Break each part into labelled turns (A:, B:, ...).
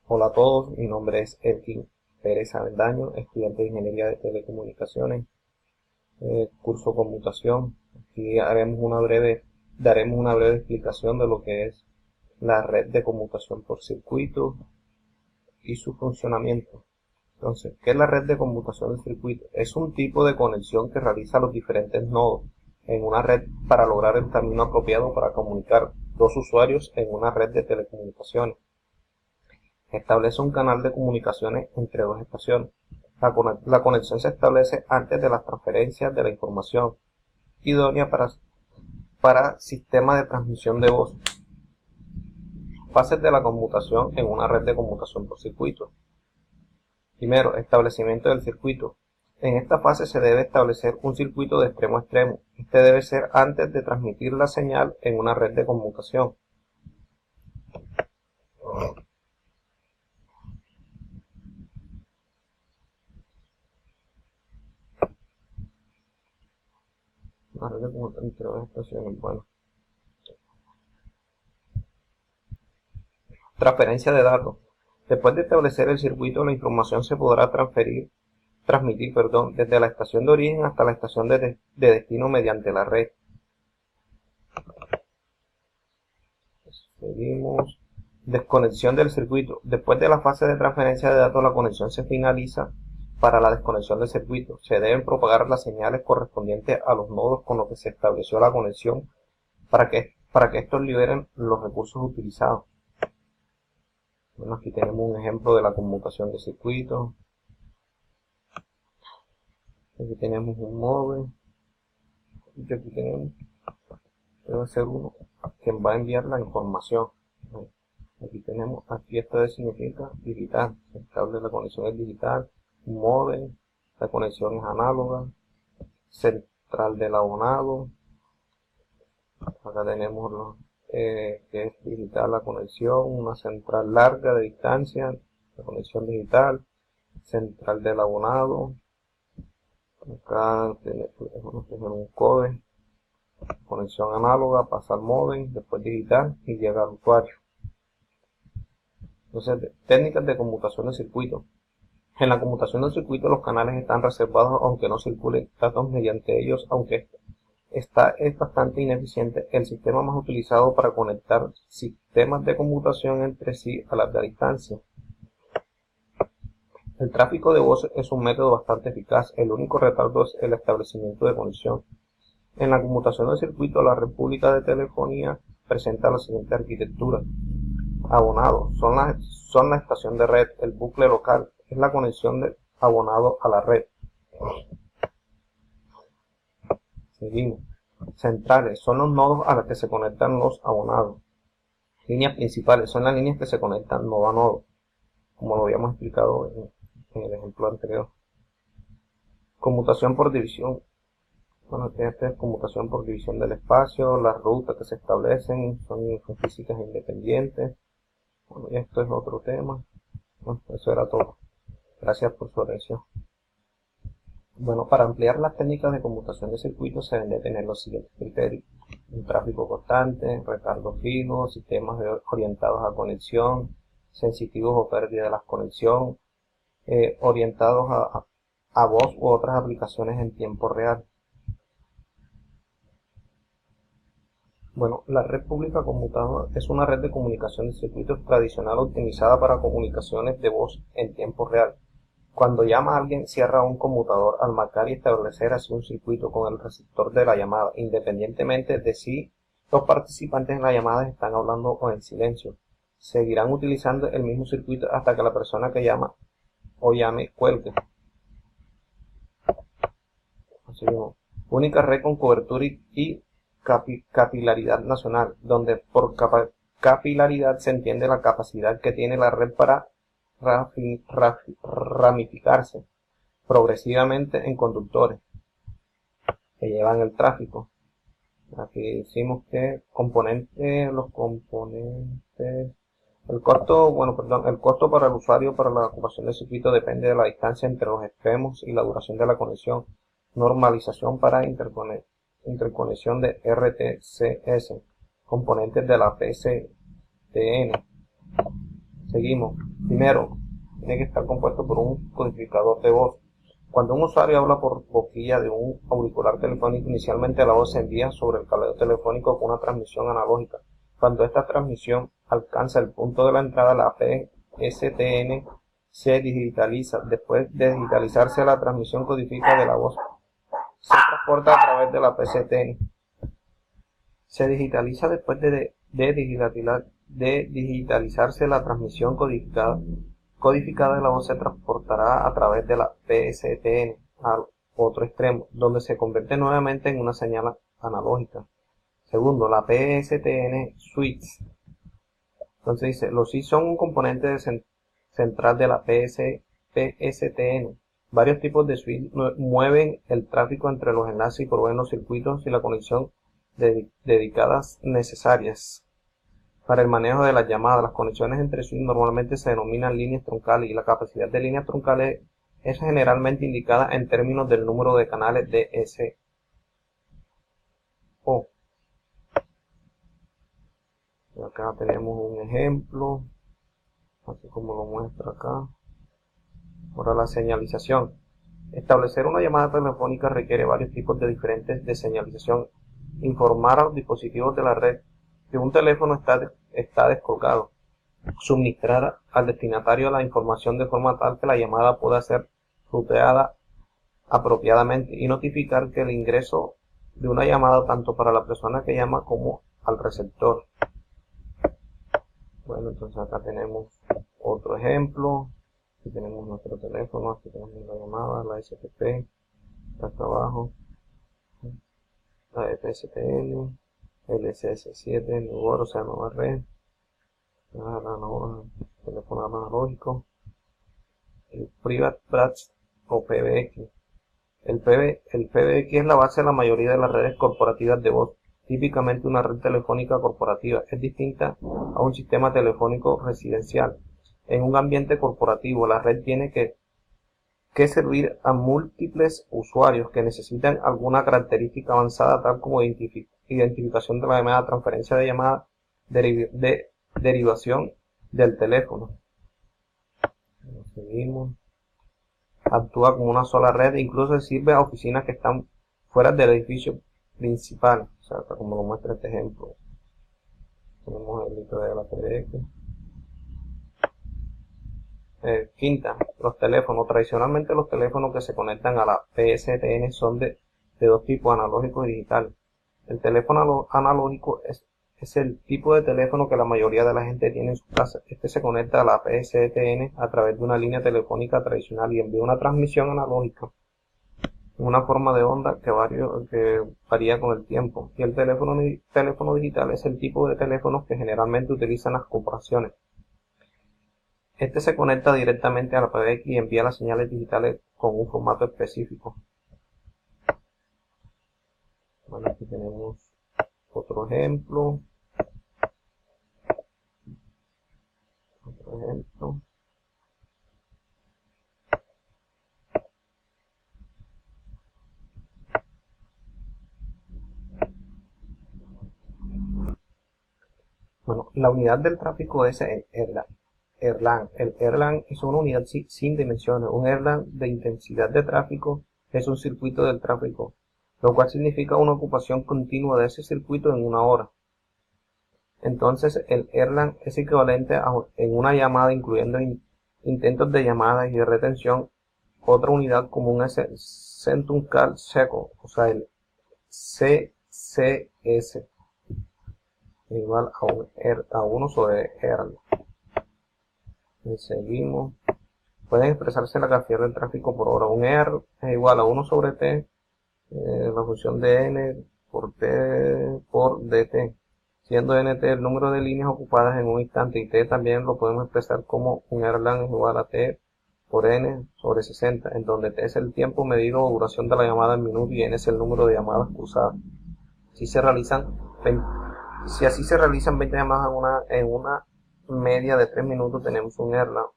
A: Hola a todos, mi nombre es Elkin Pérez Avendaño, estudiante de Ingeniería de Telecomunicaciones, curso Conmutación. Aquí daremos una breve explicación de lo que es la red de conmutación por circuito y su funcionamiento. Entonces, ¿qué es la red de conmutación de circuito? Es un tipo de conexión que realiza los diferentes nodos en una red para lograr el camino apropiado para comunicar dos usuarios en una red de telecomunicaciones. Establece un canal de comunicaciones entre dos estaciones. La conexión se establece antes de las transferencias de la información, idónea para sistemas de transmisión de voz. Fases de la conmutación en una red de conmutación por circuito. Primero, establecimiento del circuito. En esta fase se debe establecer un circuito de extremo a extremo. Este debe ser antes de transmitir la señal en una red de conmutación. Una red de conmutación entre dos estaciones. Bueno. Transferencia de datos. Después de establecer el circuito, la información se podrá transmitir, desde la estación de origen hasta la estación de destino mediante la red. Seguimos. Desconexión del circuito. Después de la fase de transferencia de datos, la conexión se finaliza. Para la desconexión del circuito, se deben propagar las señales correspondientes a los nodos con los que se estableció la conexión para que estos liberen los recursos utilizados. Bueno, aquí tenemos un ejemplo de la conmutación de circuitos. Aquí tenemos un módem. Y aquí tenemos, debe ser uno quien va a enviar la información. Aquí tenemos, aquí esto significa digital. Estable, la conexión es digital. Un módem, la conexión es análoga. Central del abonado. Acá tenemos que es digital la conexión, una central larga de distancia, la conexión digital, central del abonado. Acá tenemos un códec, conexión análoga, pasa al módem, después digital y llega al usuario. Entonces, técnicas de conmutación de circuito. En la conmutación de circuito los canales están reservados aunque no circulen datos mediante ellos, aunque esta es bastante ineficiente. El sistema más utilizado para conectar sistemas de conmutación entre sí a larga distancia. El tráfico de voz es un método bastante eficaz. El único retardo es el establecimiento de conexión. En la conmutación de circuito, la red pública de telefonía presenta la siguiente arquitectura. Abonados son la estación de red. El bucle local es la conexión del abonado a la red. Seguimos. Centrales son los nodos a los que se conectan los abonados. Líneas principales son las líneas que se conectan nodo a nodo, como lo habíamos explicado en el ejemplo anterior. Conmutación por división. Bueno, esta es conmutación por división del espacio. Las rutas que se establecen son físicas independientes. Bueno, y esto es otro tema. Bueno, eso era todo. Gracias por su atención. Bueno, para ampliar las técnicas de conmutación de circuitos se deben de tener los siguientes criterios. Un tráfico constante, retardo fijo, sistemas orientados a conexión, sensitivos o pérdida de la conexión, orientados a voz u otras aplicaciones en tiempo real. Bueno, la red pública conmutada es una red de comunicación de circuitos tradicional optimizada para comunicaciones de voz en tiempo real. Cuando llama a alguien, cierra un conmutador al marcar y establecer así un circuito con el receptor de la llamada, independientemente de si los participantes en la llamada están hablando o en silencio. Seguirán utilizando el mismo circuito hasta que la persona que llama o llame cuelgue. Así mismo. Única red con cobertura y capilaridad nacional, donde por capilaridad se entiende la capacidad que tiene la red para ramificarse progresivamente en conductores que llevan el tráfico. Aquí decimos que los componentes, el costo para el usuario para la ocupación del circuito depende de la distancia entre los extremos y la duración de la conexión. Normalización para interconexión de RTCS, componentes de la PCTN. Seguimos. Primero, tiene que estar compuesto por un codificador de voz. Cuando un usuario habla por boquilla de un auricular telefónico, inicialmente la voz se envía sobre el cableado telefónico con una transmisión analógica. Cuando esta transmisión alcanza el punto de la entrada, la PSTN se digitaliza. Después de digitalizarse, la transmisión codifica de la voz se transporta a través de la PSTN. Se digitaliza después de digitalizarse, la transmisión codificada de la voz se transportará a través de la PSTN al otro extremo, donde se convierte nuevamente en una señal analógica. Segundo, la PSTN switch. Entonces dice, los switches son un componente central de la PSTN. Varios tipos de switch mueven el tráfico entre los enlaces y proveen los circuitos y la conexión dedicadas necesarias para el manejo de las llamadas. Las conexiones entre switches normalmente se denominan líneas troncales y la capacidad de líneas troncales es generalmente indicada en términos del número de canales DSO. Acá tenemos un ejemplo, así como lo muestra acá. Ahora la señalización. Establecer una llamada telefónica requiere varios tipos diferentes de señalización. Informar a los dispositivos de la red que un teléfono está descolgado. Suministrar al destinatario la información de forma tal que la llamada pueda ser ruteada apropiadamente y notificar que el ingreso de una llamada tanto para la persona que llama como al receptor. Bueno, entonces acá tenemos otro ejemplo. Aquí tenemos nuestro teléfono, aquí tenemos la llamada, la STP, acá abajo, la FSTN, el SS7, el lugar, o sea, nueva red, teléfono analógico, el Private Branch o PBX. El PBX es la base de la mayoría de las redes corporativas de voz. Típicamente una red telefónica corporativa es distinta a un sistema telefónico residencial. En un ambiente corporativo, la red tiene que servir a múltiples usuarios que necesitan alguna característica avanzada, tal como identificación de la llamada, transferencia de llamada, derivación del teléfono. Seguimos. Actúa como una sola red e incluso sirve a oficinas que están fuera del edificio principal, o sea, como lo muestra este ejemplo. Tenemos el litro de la PBX. Quinta, los teléfonos. Tradicionalmente los teléfonos que se conectan a la PSTN son de dos tipos, analógico y digital. El teléfono analógico es el tipo de teléfono que la mayoría de la gente tiene en su casa. Este se conecta a la PSTN a través de una línea telefónica tradicional y envía una transmisión analógica en una forma de onda que varía con el tiempo. Y el teléfono digital es el tipo de teléfonos que generalmente utilizan las corporaciones. Este se conecta directamente a la PBX y envía las señales digitales con un formato específico. Bueno, aquí tenemos otro ejemplo. Bueno, la unidad del tráfico es el Erlang. El Erlang es una unidad sin dimensiones. Un Erlang de intensidad de tráfico es un circuito del tráfico, lo cual significa una ocupación continua de ese circuito en una hora. Entonces, el Erlang es equivalente en una llamada, incluyendo intentos de llamadas y de retención. Otra unidad común es el Centum Call Cycle, o sea, el CCS, igual a 1 sobre Erlang. Y seguimos. Pueden expresarse la cantidad del tráfico por hora. Un R es igual a 1 sobre T, la función de N por T por DT, siendo NT el número de líneas ocupadas en un instante, y T también lo podemos expresar como un Erlang es igual a T por N sobre 60, en donde T es el tiempo medido o duración de la llamada en minutos y N es el número de llamadas cruzadas. Si así se realizan 20 llamadas en una media de 3 minutos, tenemos un Erlang.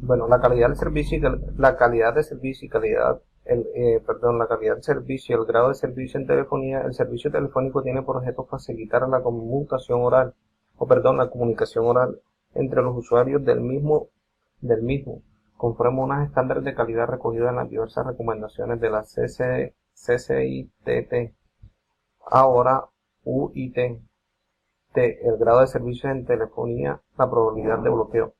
A: Bueno, la calidad de servicio y calidad la calidad del servicio y el grado de servicio en telefonía. El servicio telefónico tiene por objeto facilitar la conmutación oral, la comunicación oral entre los usuarios del mismo, conforme a unos estándares de calidad recogidos en las diversas recomendaciones de la CCITT, ahora UIT. El grado de servicio en telefonía, la probabilidad de bloqueo.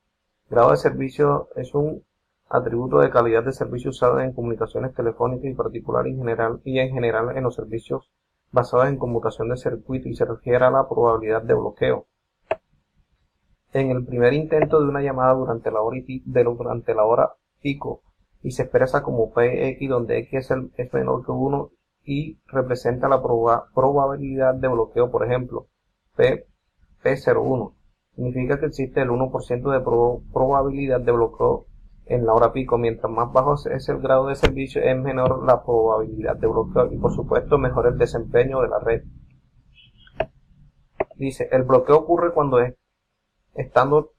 A: Grado de servicio es un atributo de calidad de servicio usado en comunicaciones telefónicas y en general en los servicios basados en conmutación de circuito y se refiere a la probabilidad de bloqueo. En el primer intento de una llamada durante la hora pico y se expresa como Px, donde x es menor que 1 y representa la probabilidad de bloqueo, por ejemplo, P01. Significa que existe el 1% de probabilidad de bloqueo en la hora pico. Mientras más bajo es el grado de servicio, es menor la probabilidad de bloqueo y, por supuesto, mejor el desempeño de la red. Dice, el bloqueo ocurre cuando estando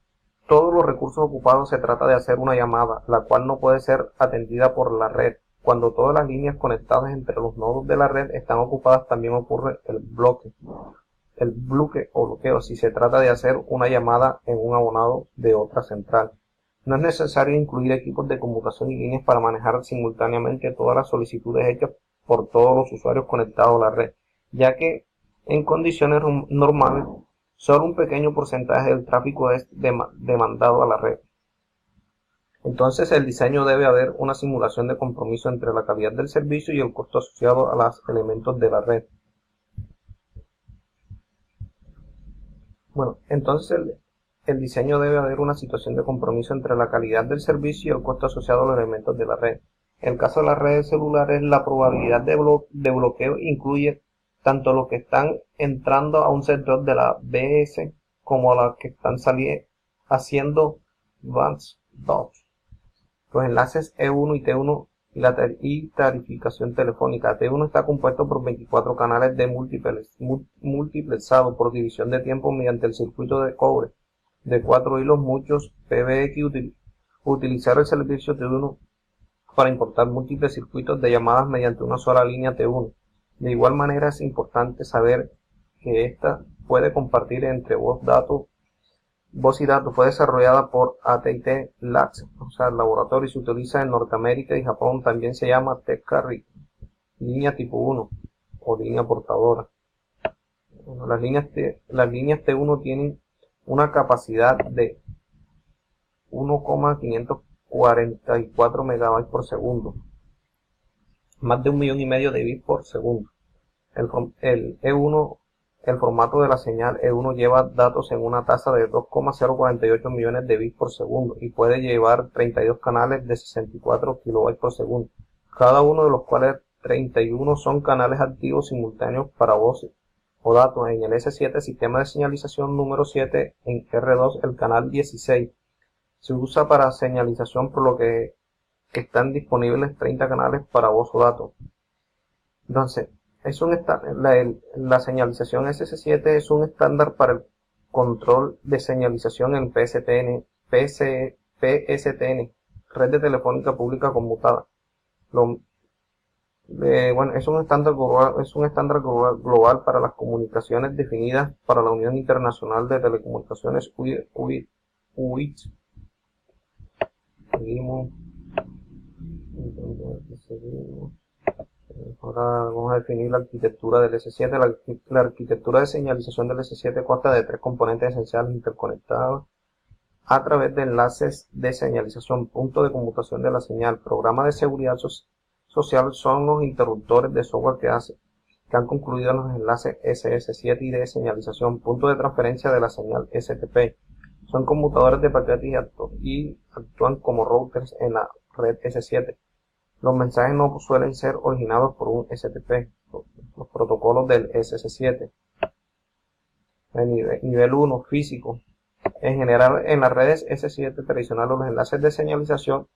A: todos los recursos ocupados se trata de hacer una llamada, la cual no puede ser atendida por la red. Cuando todas las líneas conectadas entre los nodos de la red están ocupadas, también ocurre el bloque o bloqueo si se trata de hacer una llamada en un abonado de otra central. No es necesario incluir equipos de conmutación y líneas para manejar simultáneamente todas las solicitudes hechas por todos los usuarios conectados a la red, ya que en condiciones normales solo un pequeño porcentaje del tráfico es demandado a la red. Entonces, el diseño debe haber una simulación de compromiso entre la calidad del servicio y el costo asociado a los elementos de la red. Bueno, entonces el diseño debe haber una situación de compromiso entre la calidad del servicio y el costo asociado a los elementos de la red. En el caso de las redes celulares, la probabilidad de bloqueo incluye tanto los que están entrando a un sector de la BS como a los que están haciendo advanced dots. Los enlaces E1 y T1 y tarificación telefónica. T1 está compuesto por 24 canales de multiplexados por división de tiempo mediante el circuito de cobre de 4 hilos. Muchos PBX utilizar el servicio T1 para importar múltiples circuitos de llamadas mediante una sola línea T1. De igual manera, es importante saber que esta puede compartir entre voz y datos. Fue desarrollada por AT&T Labs, el laboratorio, y se utiliza en Norteamérica y Japón. También se llama T-Carry, línea tipo 1 o línea portadora. Bueno, las líneas T1 tienen una capacidad de 1,544 megabytes por segundo, más de 1,5 millones de bits por segundo. El formato de la señal E1 lleva datos en una tasa de 2,048 millones de bits por segundo y puede llevar 32 canales de 64 kilobytes por segundo, cada uno de los cuales 31 son canales activos simultáneos para voz o datos. En el S7, sistema de señalización número 7, en R2, el canal 16 se usa para señalización, por lo que están disponibles 30 canales para voz o datos. Entonces, la señalización SS7 es un estándar para el control de señalización en PSTN, red de telefónica pública conmutada. Es un estándar global para las comunicaciones definidas para la Unión Internacional de Telecomunicaciones UIT. Seguimos. Ahora vamos a definir la arquitectura del S7. La arquitectura de señalización del S7 consta de 3 componentes esenciales interconectados a través de enlaces de señalización, punto de conmutación de la señal, programa de seguridad social son los interruptores de software que han concluido los enlaces SS7 y de señalización, punto de transferencia de la señal STP. Son conmutadores de paquetes y actúan como routers en la red S7. Los mensajes no suelen ser originados por un STP, los protocolos del SS7. Nivel 1, físico. En general, en las redes S7 tradicionales, los enlaces de señalización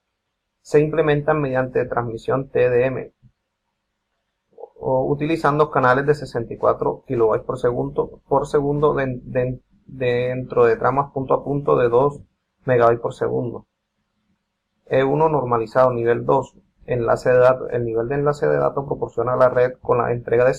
A: se implementan mediante transmisión TDM, o utilizando canales de 64 kilobytes por segundo dentro de tramas punto a punto de 2 megabytes por segundo. E1 normalizado, nivel 2. enlace de datos, el nivel de enlace de datos proporciona la red con la entrega de